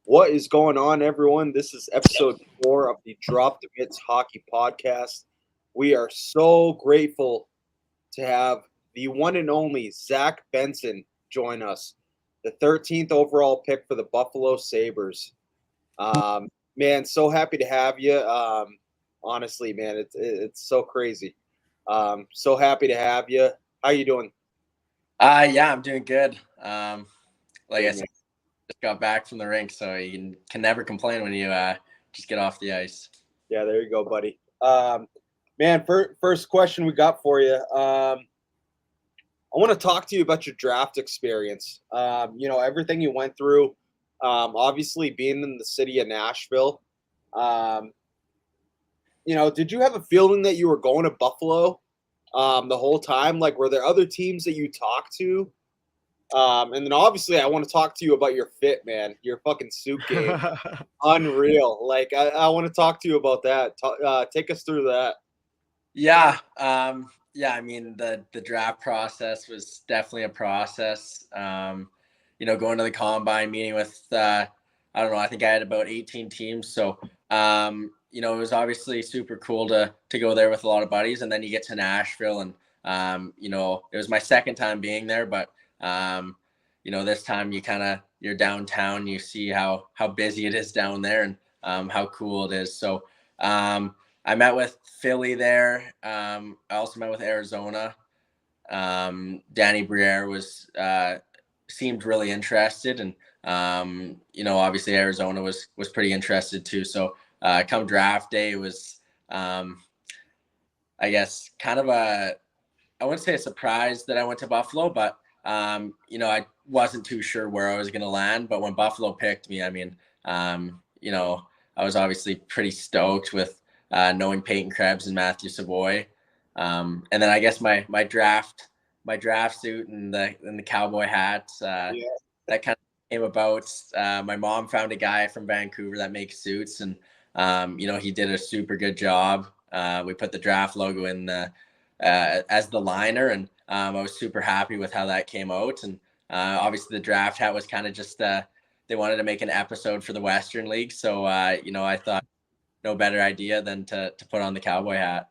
What is going on, everyone? This is episode 4 of the Drop the Mitts Hockey Podcast. We are so grateful to have the one and only Zach Benson join us, the 13th overall pick for the Buffalo Sabres. Man, so happy to have you. Honestly, man, it's so crazy. So happy to have you. How you doing? Yeah, I'm doing good. Like Good, I man. said, just got back from the rink, so you can never complain when you just get off the ice. Yeah, there you go, buddy. Man, first question we got for you. I want to talk to you about your draft experience. Everything you went through. Obviously, being in the city of Nashville. Um, did you have a feeling that you were going to Buffalo the whole time? Like, were there other teams that you talked to? And then obviously, I want to talk to you about your fit, man. Your fucking suit game, unreal. Like, I want to talk to you about that. Take us through that. Yeah. I mean, the draft process was definitely a process. Going to the combine, meeting with I don't know, I think I had about 18 teams. So it was obviously super cool to go there with a lot of buddies, and then you get to Nashville, and it was my second time being there, but this time you're downtown, you see how busy it is down there, and how cool it is. So I met with Philly there. I also met with Arizona. Danny Briere seemed really interested, and obviously Arizona was pretty interested too. So come draft day, it was I guess kind of I wouldn't say a surprise that I went to Buffalo, but I wasn't too sure where I was going to land. But when Buffalo picked me, I mean, I was obviously pretty stoked with knowing Peyton Krebs and Matthew Savoy. And then I guess my draft suit and the cowboy hat, Yeah. that kind of came about. My mom found a guy from Vancouver that makes suits, and he did a super good job. We put the draft logo in as the liner, and I was super happy with how that came out. And obviously the draft hat was kind of just they wanted to make an episode for the Western League, so I thought no better idea than to put on the cowboy hat.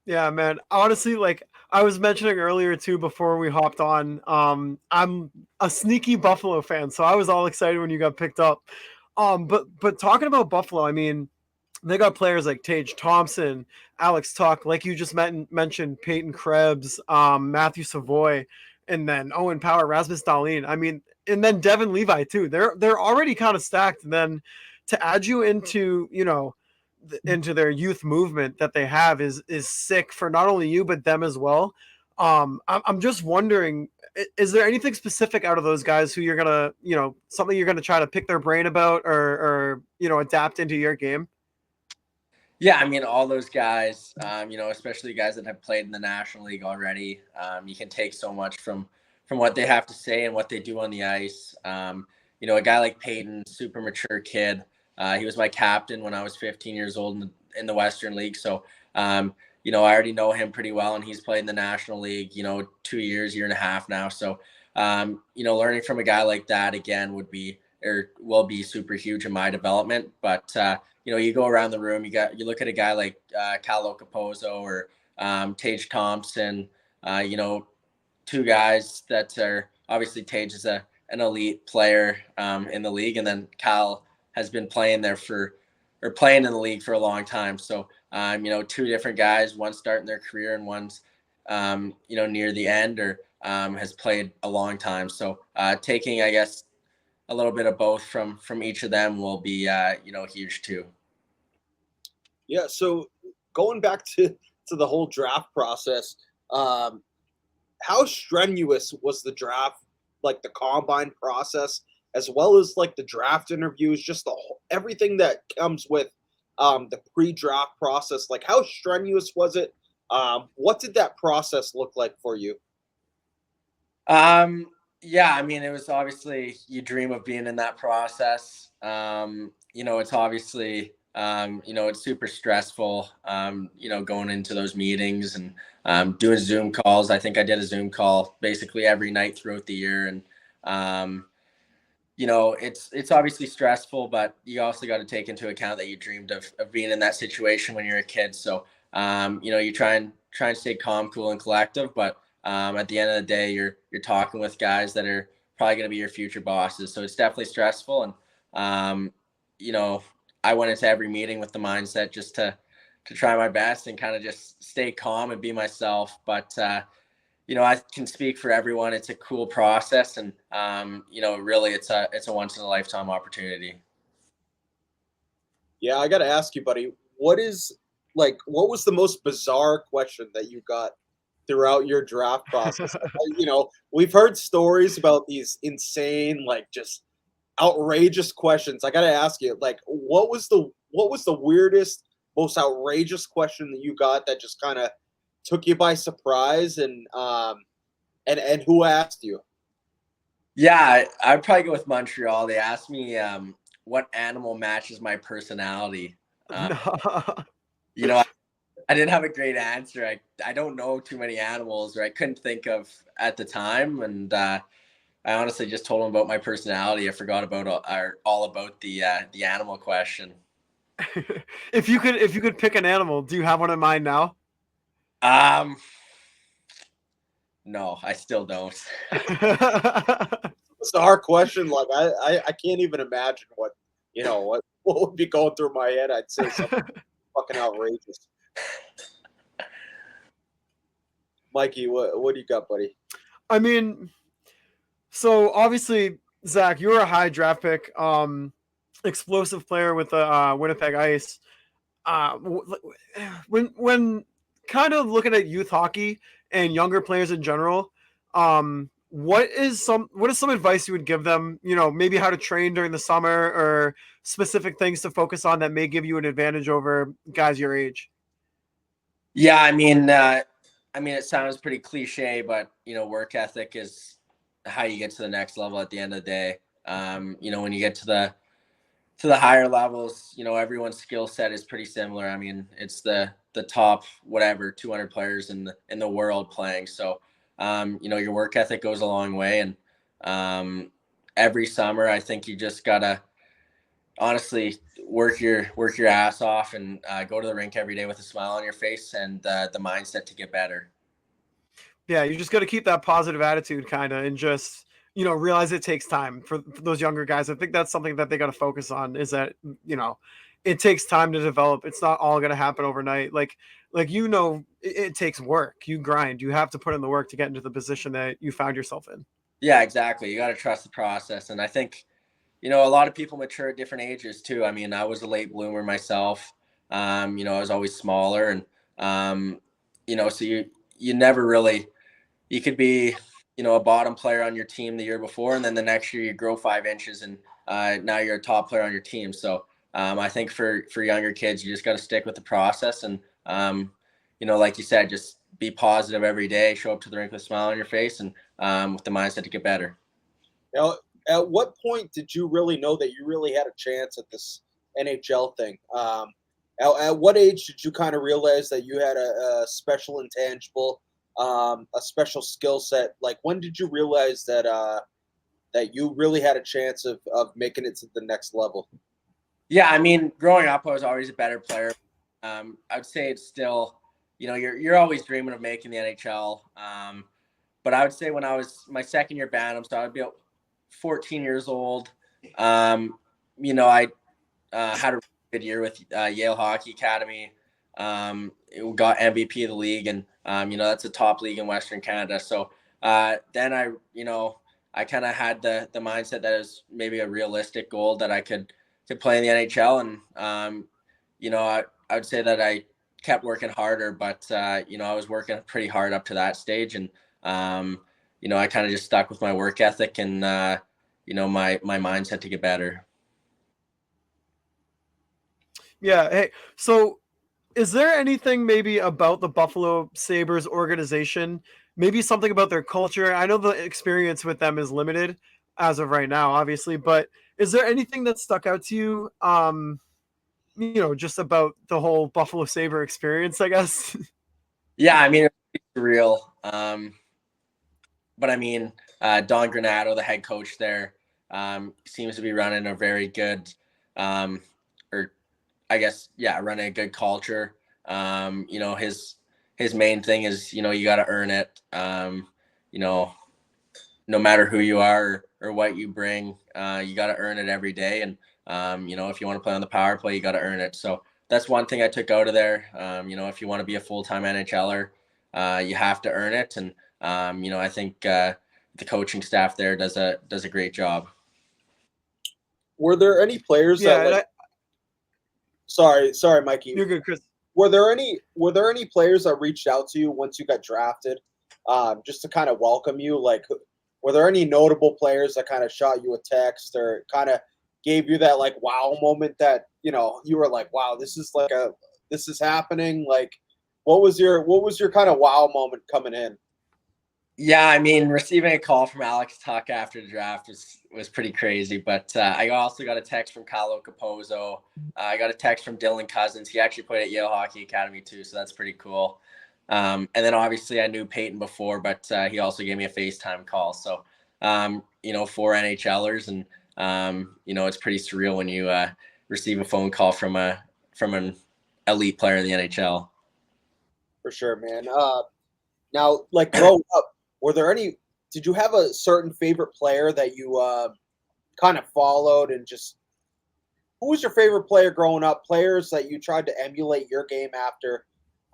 Yeah, man. Honestly, like I was mentioning earlier too before we hopped on, I'm a sneaky Buffalo fan, so I was all excited when you got picked up. But talking about Buffalo, I mean, they got players like Tage Thompson, Alex Tuck, like you just mentioned, Peyton Krebs, Matthew Savoy, and then Owen Power, Rasmus Dahlin. I mean, and then Devin Levi too. They're already kind of stacked. And then to add you into into their youth movement that they have is sick for not only you but them as well. I'm just wondering, is there anything specific out of those guys who you're gonna, something you're gonna try to pick their brain about or adapt into your game? Yeah, I mean, all those guys, especially guys that have played in the National League already, you can take so much from what they have to say and what they do on the ice. A guy like Peyton, super mature kid. He was my captain when I was 15 years old in the Western League. So, I already know him pretty well, and he's played in the National League, 2 years, year and a half now. So, learning from a guy like that again will be super huge in my development. But, you go around the room, you look at a guy like Cal Okapozo or Tage Thompson, two guys that are obviously Tage is an elite player in the league, and then Cal has been playing in the league for a long time. So, two different guys, one starting their career and one's, near the end or has played a long time. So taking, I guess, a little bit of both from each of them will be, huge too. Yeah. So going back to the whole draft process, how strenuous was the draft, like the combine process, as well as like the draft interviews, just everything that comes with the pre-draft process? Like, how strenuous was it? What did that process look like for you? Yeah, I mean, it was obviously you dream of being in that process. It's obviously it's super stressful. Going into those meetings and doing Zoom calls. I think I did a Zoom call basically every night throughout the year, and it's obviously stressful, but you also got to take into account that you dreamed of being in that situation when you're a kid. So, you try and stay calm, cool, and collective. But at the end of the day, you're talking with guys that are probably going to be your future bosses. So it's definitely stressful. And you know, I went into every meeting with the mindset just to try my best and kind of just stay calm and be myself. But I can speak for everyone. It's a cool process, and really, it's a once in a lifetime opportunity. Yeah, I got to ask you, buddy, what was the most bizarre question that you got throughout your draft process? We've heard stories about these insane, like just outrageous questions. I got to ask you, like, what was the weirdest, most outrageous question that you got that just kind of took you by surprise, and who asked you? Yeah, I'd probably go with Montreal. They asked me what animal matches my personality. Uh, No. you know, I didn't have a great answer. I don't know too many animals, or I couldn't think of at the time, and I honestly just told them about my personality. I forgot about all about the animal question. If you could pick an animal, do you have one in mind now? Um, no, I still don't. Bizarre question. Like I can't even imagine what would be going through my head. I'd say something fucking outrageous. Mikey, what do you got, buddy? I mean, so obviously, Zach, you were a high draft pick, explosive player with the Winnipeg Ice. When kind of looking at youth hockey and younger players in general, what is some advice you would give them? Maybe how to train during the summer or specific things to focus on that may give you an advantage over guys your age. Yeah, it sounds pretty cliche, but work ethic is how you get to the next level at the end of the day. When you get to the higher levels, everyone's skill set is pretty similar. I mean, it's the top whatever 200 players in the world playing. So, your work ethic goes a long way, and every summer, I think you just gotta honestly work your ass off and go to the rink every day with a smile on your face and the mindset to get better. Yeah, you just got to keep that positive attitude, kind of, and just realize it takes time for those younger guys. I think that's something that they got to focus on. Is that it takes time to develop. It's not all going to happen overnight. It takes work. You grind. You have to put in the work to get into the position that you found yourself in. Yeah, exactly. You got to trust the process, and I think a lot of people mature at different ages too. I mean, I was a late bloomer myself. I was always smaller, and so you never really you could be a bottom player on your team the year before, and then the next year you grow 5 inches, and now you're a top player on your team. So I think for younger kids, you just got to stick with the process, and like you said, just be positive every day. Show up to the rink with a smile on your face, and with the mindset to get better. Now, at what point did you really know that you really had a chance at this NHL thing? At what age did you kind of realize that you had a special intangible, a special skill set? Like, when did you realize that you really had a chance of making it to the next level? Yeah, I mean, growing up, I was always a better player. I'd say it's still, you're always dreaming of making the NHL. But I would say when I was my second year Bantam, so I'd be 14 years old. I had a good year with Yale Hockey Academy. It got MVP of the league, and that's a top league in Western Canada. So then I kind of had the mindset that it was maybe a realistic goal that I could play in the NHL, and I would say that I kept working harder, but I was working pretty hard up to that stage, and I kind of just stuck with my work ethic and my mindset to get better. Yeah. Hey, so is there anything maybe about the Buffalo Sabres organization, maybe something about their culture? I know the experience with them is limited as of right now, obviously, but is there anything that stuck out to you, just about the whole Buffalo Sabre experience, I guess? Yeah, I mean, it's real. But I mean, Don Granato, the head coach there, seems to be running a very good, or I guess, yeah, running a good culture. His main thing is, you got to earn it. You know, no matter who you are or what you bring, you got to earn it every day. And, if you want to play on the power play, you got to earn it. So that's one thing I took out of there. If you want to be a full-time NHLer, you have to earn it. And, I think the coaching staff there does a great job. Were there any players Yeah, that sorry, Mikey. You're good, Chris. Were there any players that reached out to you once you got drafted, just to kind of welcome you? Like, were there any notable players that kind of shot you a text or kind of gave you that like wow moment that you were like, wow, this is happening? Like, what was your kind of wow moment coming in? Yeah, I mean, receiving a call from Alex Tuck after the draft was pretty crazy. But I also got a text from Kyle Capozo. I got a text from Dylan Cousins. He actually played at Yale Hockey Academy too, so that's pretty cool. And then obviously I knew Peyton before, but he also gave me a FaceTime call. So, for NHLers, and it's pretty surreal when you receive a phone call from an elite player in the NHL. For sure, man. Now, like growing up, did you have a certain favorite player that you kind of followed, and just who was your favorite player growing up? Players that you tried to emulate your game after?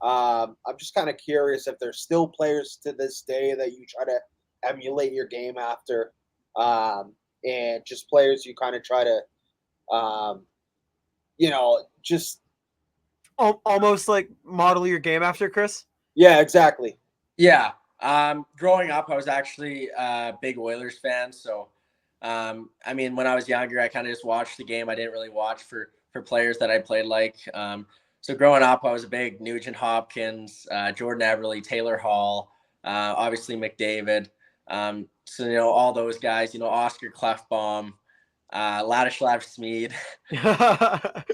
I'm just kind of curious if there's still players to this day that you try to emulate your game after, and just players you kind of try to, just Almost like model your game after, Chris. yeah, exactly. Yeah. Growing up, I was actually a big Oilers fan. So, when I was younger, I kind of just watched the game. I didn't really watch for players that I played like. So growing up, I was a big Nugent Hopkins, Jordan Everly, Taylor Hall, obviously McDavid. All those guys, Oscar Clefbaum, Ladislav Smeed.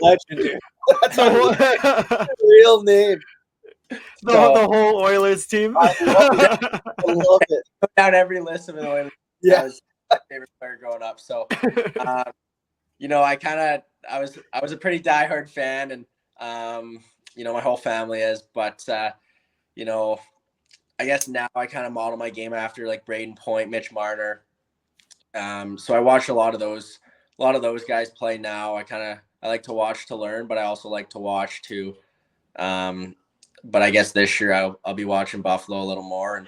Legend, dude. That's a real name. The whole Oilers team. I love it. Put down every list of an Oilers. Yeah. That was my favorite player growing up. So, I was a pretty diehard fan, and my whole family is. But I guess now I kind of model my game after like Braden Point, Mitch Marner. So I watch a lot of those guys play now. I like to watch to learn, but I also like to watch to. But I guess this year I'll be watching Buffalo a little more,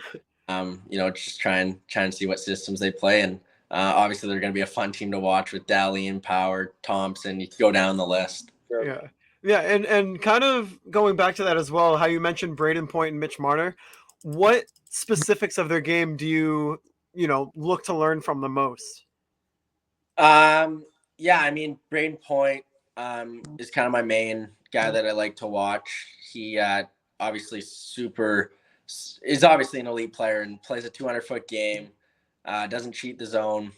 and just try and see what systems they play. And obviously they're going to be a fun team to watch with Dahlin, Power, Thompson. You can go down the list. Sure. Yeah, and kind of going back to that as well, how you mentioned Braden Point and Mitch Marner. What specifics of their game do you look to learn from the most? Braden Point is kind of my main guy that I like to watch. He obviously is obviously an elite player and plays a 200-foot game. Doesn't cheat the zone.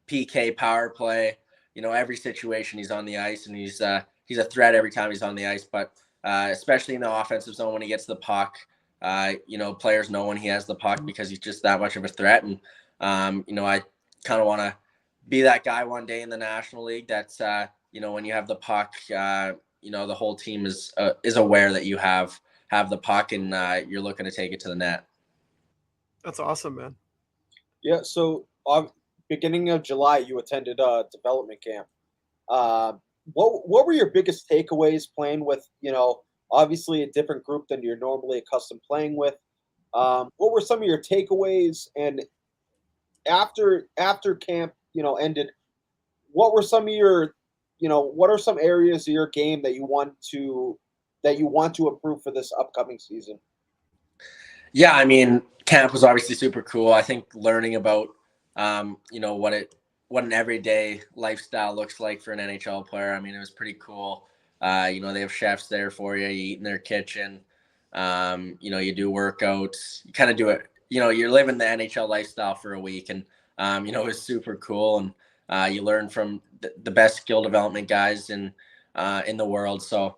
PK, power play. Every situation he's on the ice, and he's a threat every time he's on the ice. But especially in the offensive zone when he gets the puck, players know when he has the puck because he's just that much of a threat. And I kind of want to be that guy one day in the National League. That's when you have the puck, the whole team is aware that you have the puck, and you're looking to take it to the net. That's awesome, man. Yeah. So, beginning of July, you attended a development camp. What were your biggest takeaways playing with, obviously a different group than you're normally accustomed playing with? What were some of your takeaways? And after camp, ended, what were some of your, what are some areas of your game that you want to improve for this upcoming season? Yeah, camp was obviously super cool. I think learning about, what an everyday lifestyle looks like for an NHL player. It was pretty cool. They have chefs there for you. You eat in their kitchen. You do workouts. You kind of do it. You're living the NHL lifestyle for a week, and it was super cool. And you learn from the best skill development guys in the world. So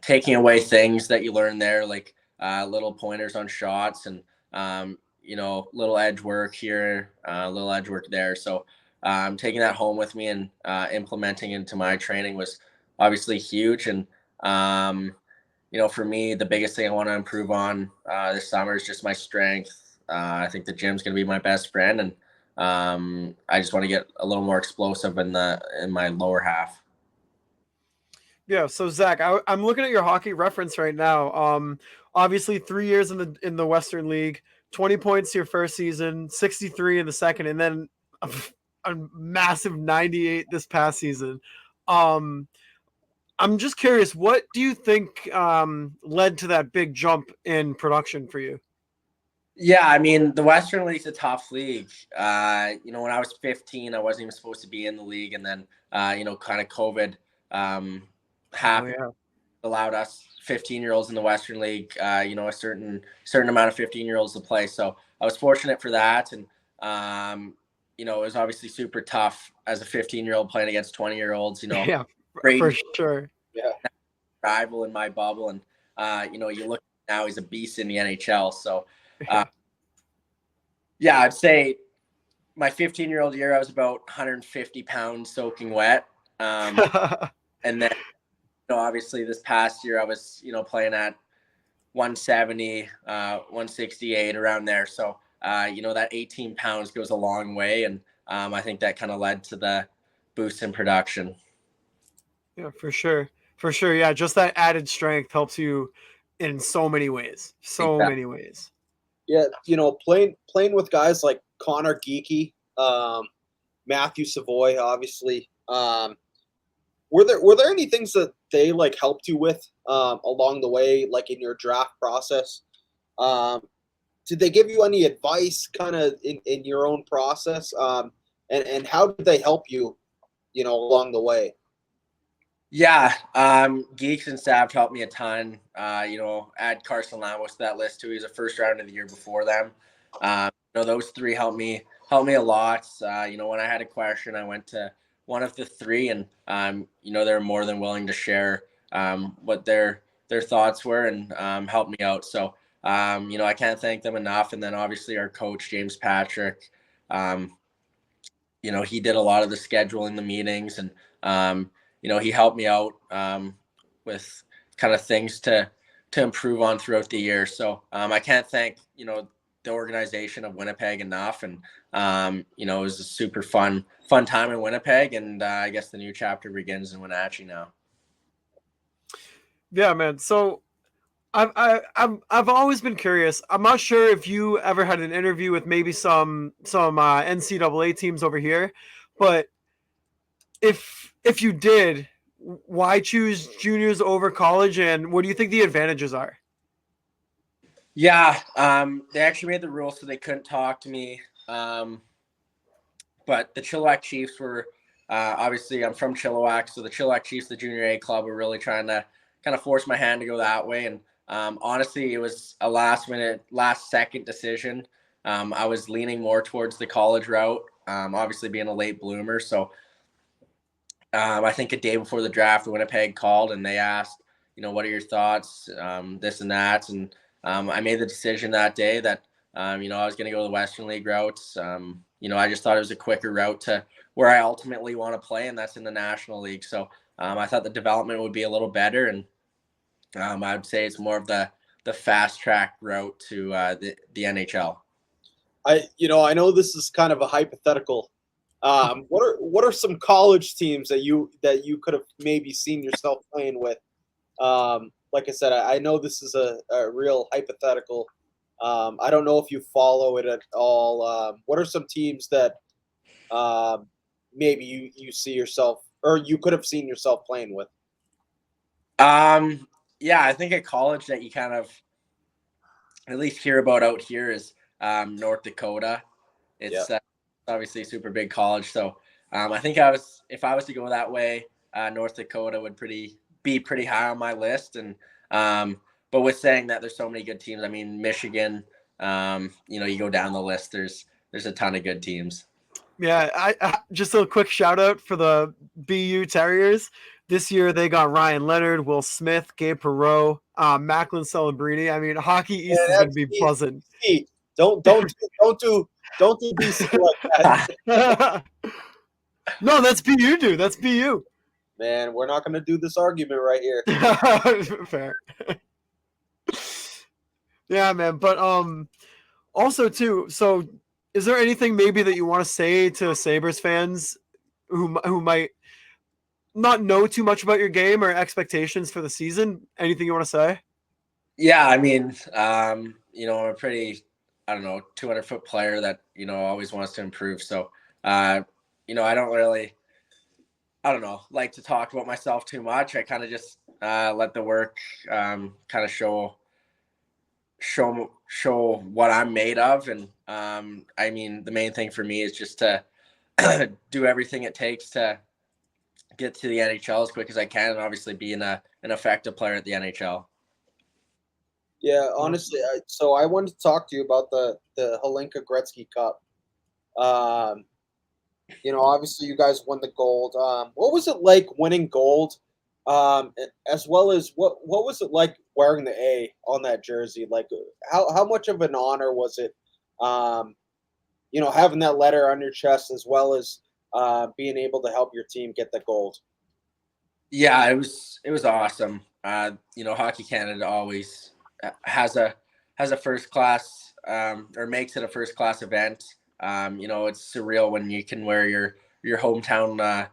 taking away things that you learn there, like little pointers on shots and little edge work here, little edge work there. So taking that home with me and implementing into my training was obviously huge. And for me, the biggest thing I want to improve on this summer is just my strength. I think the gym's going to be my best friend, and I just want to get a little more explosive in my lower half. Yeah, so Zach, I'm looking at your hockey reference right now. Obviously 3 years in the Western League, 20 points your first season, 63 in the second, and then a massive 98 this past season. I'm just curious, what do you think led to that big jump in production for you? Yeah, I mean, the Western League's a tough league. When I was 15, I wasn't even supposed to be in the league, and then kind of COVID happened. Yeah. Allowed us 15-year-olds in the Western League, a certain amount of 15-year-olds to play. So I was fortunate for that, and it was obviously super tough as a 15-year-old playing against 20-year-olds. Yeah, great for sure. Yeah. rival in my bubble, and you look now, he's a beast in the NHL. So I'd say my 15-year-old year, I was about 150 pounds soaking wet, and then obviously this past year I was playing at 170, 168 around there. So that 18 pounds goes a long way, and I think that kind of led to the boost in production. Yeah, for sure. Yeah, just that added strength helps you in so many ways. Many ways. Yeah, playing with guys like Connor Geeky, Matthew Savoy, obviously. Were there any things that they like helped you with along the way, like in your draft process? Did they give you any advice, kind of in your own process? And how did they help you, along the way? Yeah, Geeks and Sav helped me a ton. Add Carson Lamos to that list too. He's a first rounder the year before them. Those three helped me a lot. When I had a question, I went to one of the three, and they're more than willing to share what their thoughts were and help me out. So I can't thank them enough. And then obviously our coach James Patrick, he did a lot of the scheduling, the meetings, and he helped me out with kind of things to improve on throughout the year. So I can't thank the organization of Winnipeg enough, and it was a super fun time in Winnipeg, and I guess the new chapter begins in Wenatchee now. Yeah, man. So I've always been curious. I'm not sure if you ever had an interview with maybe some NCAA teams over here, but if you did, why choose juniors over college, and what do you think the advantages are? Yeah, they actually made the rules so they couldn't talk to me. But the Chilliwack Chiefs were obviously, I'm from Chilliwack, so the Chilliwack Chiefs, the junior A club, were really trying to kind of force my hand to go that way. And honestly, it was a last second decision. I was leaning more towards the college route, obviously being a late bloomer. So I think a day before the draft, Winnipeg called and they asked, what are your thoughts, this and that. And I made the decision that day that, I was going to go the Western League routes. I just thought it was a quicker route to where I ultimately want to play, and that's in the National League. So I thought the development would be a little better, and I would say it's more of the fast track route to the NHL. I know this is kind of a hypothetical. What are some college teams that you could have maybe seen yourself playing with? Like I said, I know this is a real hypothetical. I don't know if you follow it at all. What are some teams that maybe you see yourself, or you could have seen yourself playing with? Yeah, I think at college that you kind of at least hear about out here is North Dakota. It's obviously a super big college. So I think if I was to go that way, North Dakota would be pretty high on my list. And but with saying that, there's so many good teams. I mean, Michigan, you go down the list, there's a ton of good teams. Yeah, I just a quick shout out for the BU Terriers. This year they got Ryan Leonard, Will Smith, Gabe Perreault, Macklin Celebrini. I mean, Hockey East is going to be buzzing. Don't do BC like that. No, that's BU, dude. That's BU. Man, we're not going to do this argument right here. Fair. Yeah, man. But also too. So, is there anything maybe that you want to say to Sabres fans who might not know too much about your game or expectations for the season? Anything you want to say? Yeah, I mean, I'm a pretty, I don't know, 200-foot player that always wants to improve. So, I don't really, I don't know, like to talk about myself too much. I kind of just let the work kind of show what I'm made of. And I mean, the main thing for me is just to do everything it takes to get to the NHL as quick as I can, and obviously be an effective player at the NHL. Yeah, honestly, so I wanted to talk to you about the Hlinka Gretzky Cup. Obviously you guys won the gold. What was it like winning gold? As well as what was it like wearing the A on that jersey? Like how much of an honor was it? Having that letter on your chest as well as being able to help your team get the gold. Yeah, it was awesome. Hockey Canada always has a first class or makes it a first class event. It's surreal when you can wear your hometown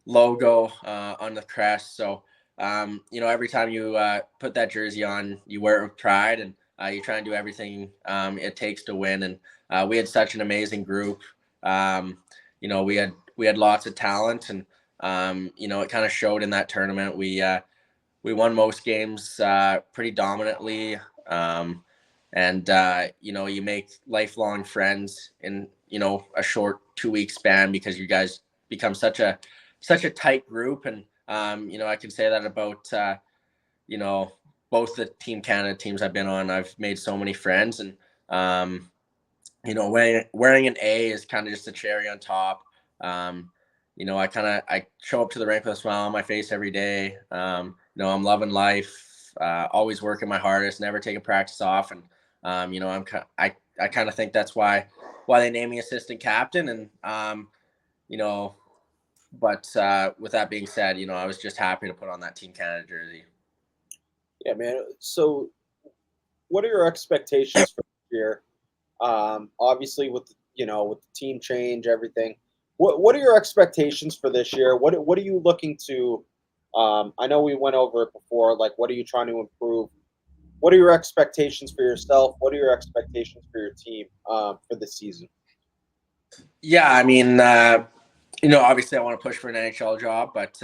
logo on the crest. So every time you put that jersey on, you wear it with pride, and you try and do everything it takes to win. And we had such an amazing group. We had lots of talent, and it kind of showed in that tournament. We won most games pretty dominantly. And you make lifelong friends in a short 2-week span, because you guys become such a tight group. And I can say that about both the Team Canada teams I've been on. I've made so many friends, and wearing an A is kind of just a cherry on top. I show up to the rink with a smile on my face every day. I'm loving life, always working my hardest, never taking practice off. And I kind of think that's why they named me assistant captain. And but with that being said, I was just happy to put on that Team Canada jersey. Yeah, man. So, what are your expectations for this year? Obviously, with with the team change, everything. What are your expectations for this year? What are you looking to? I know we went over it before. Like, what are you trying to improve? What are your expectations for yourself? What are your expectations for your team for this season? Yeah, I mean, obviously I want to push for an NHL job, but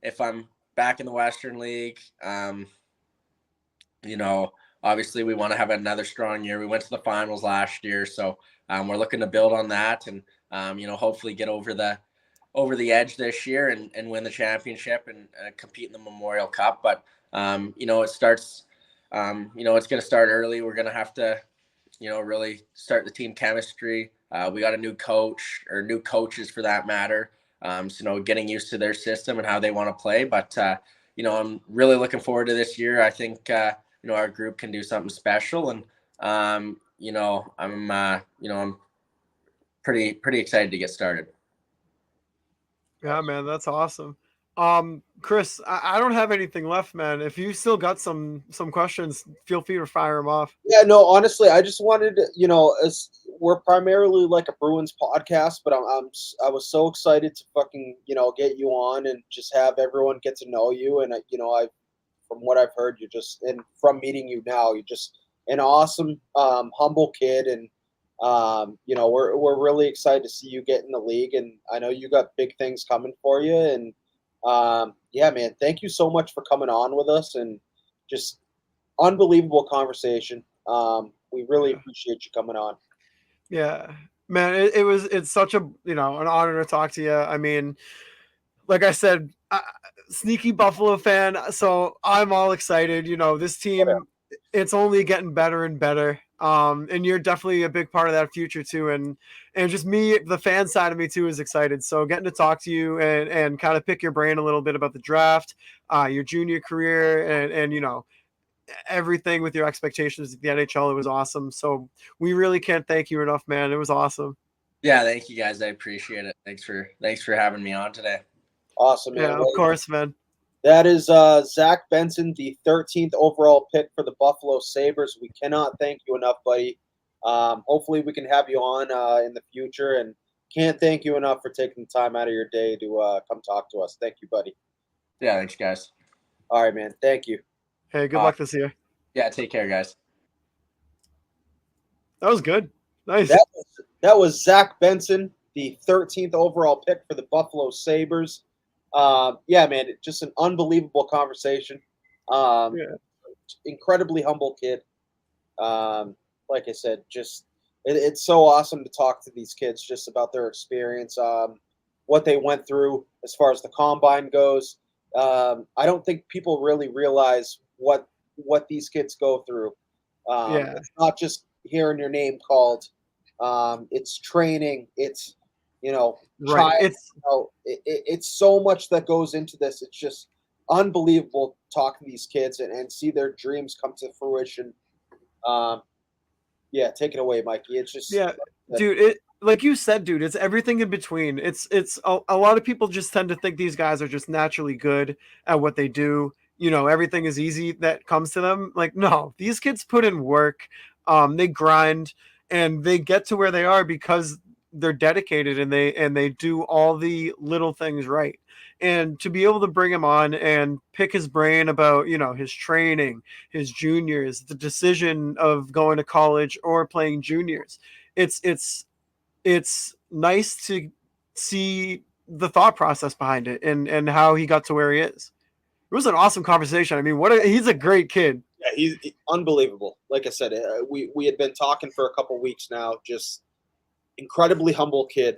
if I'm back in the Western League, obviously we want to have another strong year. We went to the finals last year, so we're looking to build on that, and hopefully get over the edge this year, and win the championship, and compete in the Memorial Cup. But it starts, it's going to start early. We're going to have to really start the team chemistry. We got a new coach, or new coaches for that matter. So, getting used to their system and how they want to play. But, I'm really looking forward to this year. I think, our group can do something special. And, I'm pretty excited to get started. Yeah, man, that's awesome. Chris, I don't have anything left, man. If you still got some questions, feel free to fire them off. Yeah, no, honestly, I just wanted to, as we're primarily like a Bruins podcast, but I was so excited to fucking, get you on and just have everyone get to know you. And I from what I've heard, you're just, and from meeting you now, you're just an awesome, humble kid. And we're really excited to see you get in the league. And I know you got big things coming for you. And yeah, man, thank you so much for coming on with us, and just unbelievable conversation. We really appreciate you coming on. Yeah, man, it's such a an honor to talk to you. I mean, like I said, sneaky Buffalo fan, so I'm all excited. This team, it's only getting better and better. And you're definitely a big part of that future too. And just me, the fan side of me too, is excited. So getting to talk to you and kind of pick your brain a little bit about the draft, your junior career, and everything with your expectations of the NHL, it was awesome. So we really can't thank you enough, man. It was awesome. Yeah, thank you guys. I appreciate it. Thanks for having me on today. Awesome, man. Yeah, of Well, course, man. that is Zach Benson, the 13th overall pick for the Buffalo Sabres. We cannot thank you enough, buddy. Hopefully, we can have you on in the future, and can't thank you enough for taking the time out of your day to come talk to us. Thank you, buddy. Yeah, thanks, guys. All right, man. Thank you. Hey, good luck this year. Yeah, take care, guys. That was good. Nice. That was Zach Benson, the 13th overall pick for the Buffalo Sabres. Yeah, man, just an unbelievable conversation. Yeah. Incredibly humble kid. Like I said, just it's so awesome to talk to these kids just about their experience, what they went through as far as the combine goes. I don't think people really realize what these kids go through. Yeah. It's not just hearing your name called. It's training. It's Right. It's it's so much that goes into this. It's just unbelievable talking to these kids and see their dreams come to fruition. Um, yeah, take it away, Mikey. It's just yeah, dude. It like you said, dude. It's everything in between. It's a lot of people just tend to think these guys are just naturally good at what they do. Everything is easy that comes to them. Like, no, these kids put in work. They grind and they get to where they are because they're dedicated and they do all the little things right. And to be able to bring him on and pick his brain about his training, his juniors, the decision of going to college or playing juniors, it's nice to see the thought process behind it and how he got to where he is. It was an awesome conversation. I mean, he's a great kid. Yeah, he's unbelievable. Like I said, we had been talking for a couple weeks now. Just incredibly humble kid.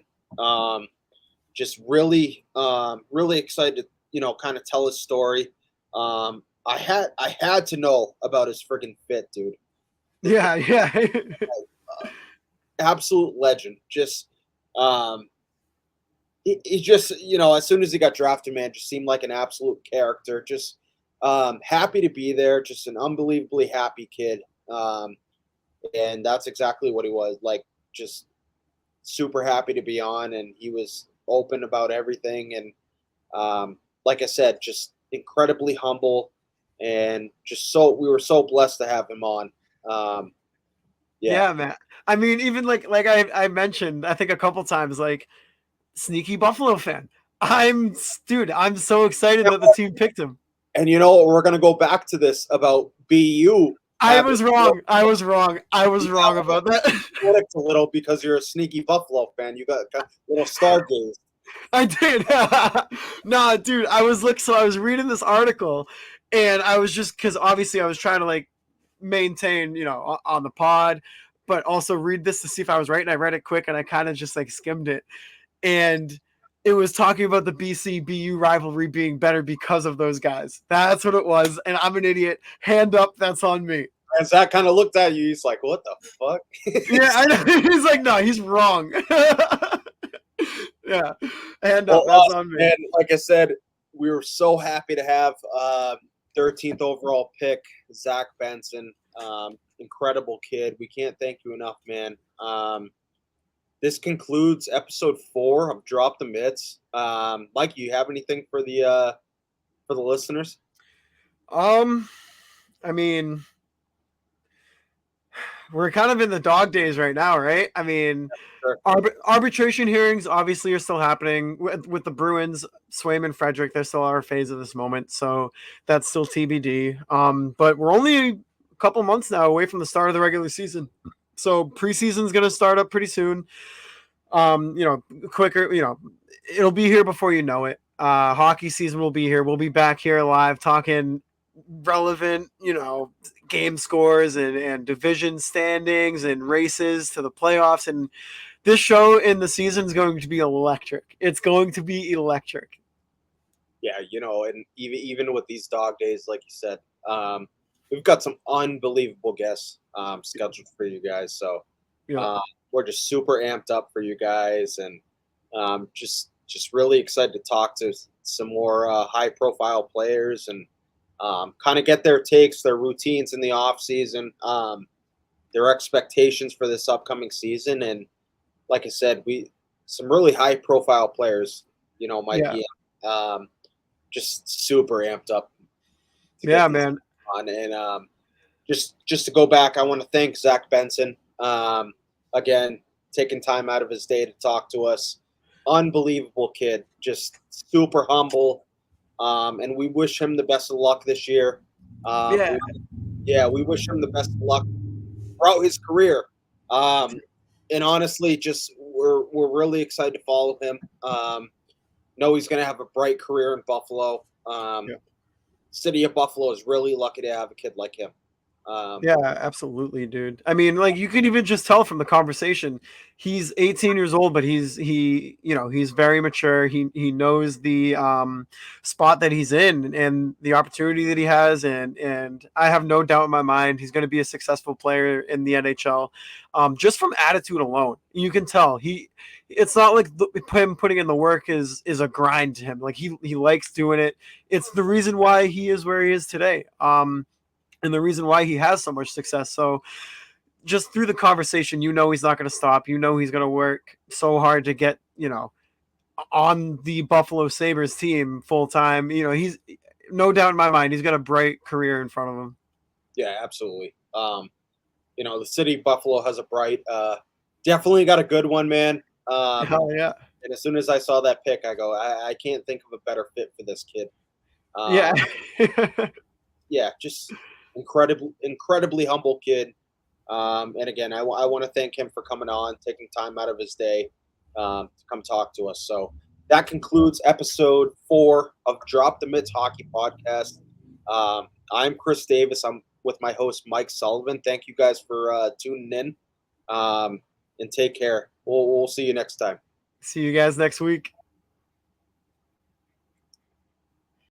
Just really excited to kind of tell his story. I had to know about his freaking fit, dude. Yeah, yeah. Absolute legend. Just he just as soon as he got drafted, man, just seemed like an absolute character. Just happy to be there. Just an unbelievably happy kid. And that's exactly what he was like. Just super happy to be on, and he was open about everything. And like I said, just incredibly humble, and just we were so blessed to have him on. Yeah. Yeah, man. I mean, even like I mentioned, I think a couple times, like sneaky Buffalo fan. I'm so excited that the team picked him. And we're gonna go back to this about BU. I was wrong. I was wrong about that. A little because you're a sneaky Buffalo fan. You got a little stargaze. I did. Nah, dude. I was reading this article, and I was just because obviously I was trying to like maintain, on the pod, but also read this to see if I was right. And I read it quick, and I kind of just like skimmed it, and it was talking about the BC BU rivalry being better because of those guys. That's what it was, and I'm an idiot. Hand up, that's on me. And Zach kind of looked at you. He's like, "What the fuck?" Yeah, I know. He's like, "No, he's wrong." Yeah, hand up, that's on me. And like I said, we were so happy to have 13th overall pick Zach Benson. Incredible kid. We can't thank you enough, man. This concludes episode 4 of Drop the Mitts. Mike, you have anything for the listeners? I mean, we're kind of in the dog days right now, right? I mean, Sure. arbitration hearings obviously are still happening with the Bruins, Swayman, Frederick. They're still our phase of this moment, so that's still TBD. But we're only a couple months now away from the start of the regular season, so preseason's going to start up pretty soon. Quicker. It'll be here before you know it. Hockey season will be here. We'll be back here live talking relevant, game scores and division standings and races to the playoffs. And this show in the season is going to be electric. It's going to be electric. Yeah, and even with these dog days, like you said, we've got some unbelievable guests scheduled for you guys. So we're just super amped up for you guys, and just really excited to talk to some more high profile players and kind of get their takes, their routines in the off season, their expectations for this upcoming season. And like I said, some really high profile players, might Yeah. be just super amped up to Yeah, get this man. on. And just to go back, I want to thank Zach Benson again, taking time out of his day to talk to us. Unbelievable kid, just super humble. And we wish him the best of luck this year. Yeah. Yeah, we wish him the best of luck throughout his career. And honestly, just we're really excited to follow him. Know he's going to have a bright career in Buffalo. Yeah. City of Buffalo is really lucky to have a kid like him. Yeah, absolutely, dude. I mean, like you could even just tell from the conversation. He's 18 years old, but he's very mature. He knows the spot that he's in and the opportunity that he has, and I have no doubt in my mind he's going to be a successful player in the NHL. Just from attitude alone, you can tell he. It's not like him putting in the work is a grind to him. Like he likes doing it. It's the reason why he is where he is today. And the reason why he has so much success. So just through the conversation, he's not going to stop. He's going to work so hard to get, on the Buffalo Sabres team full time. He's no doubt in my mind, he's got a bright career in front of him. Yeah, absolutely. The city of Buffalo has a bright, definitely got a good one, man. Hell yeah. And as soon as I saw that pick, I go, I can't think of a better fit for this kid. Yeah. Yeah, just incredibly humble kid. And again, I want to thank him for coming on, taking time out of his day to come talk to us. So that concludes episode 4 of Drop the Mitts Hockey Podcast. I'm Chris Davis. I'm with my host, Mike Sullivan. Thank you guys for tuning in, and take care. We'll see you next time. See you guys next week.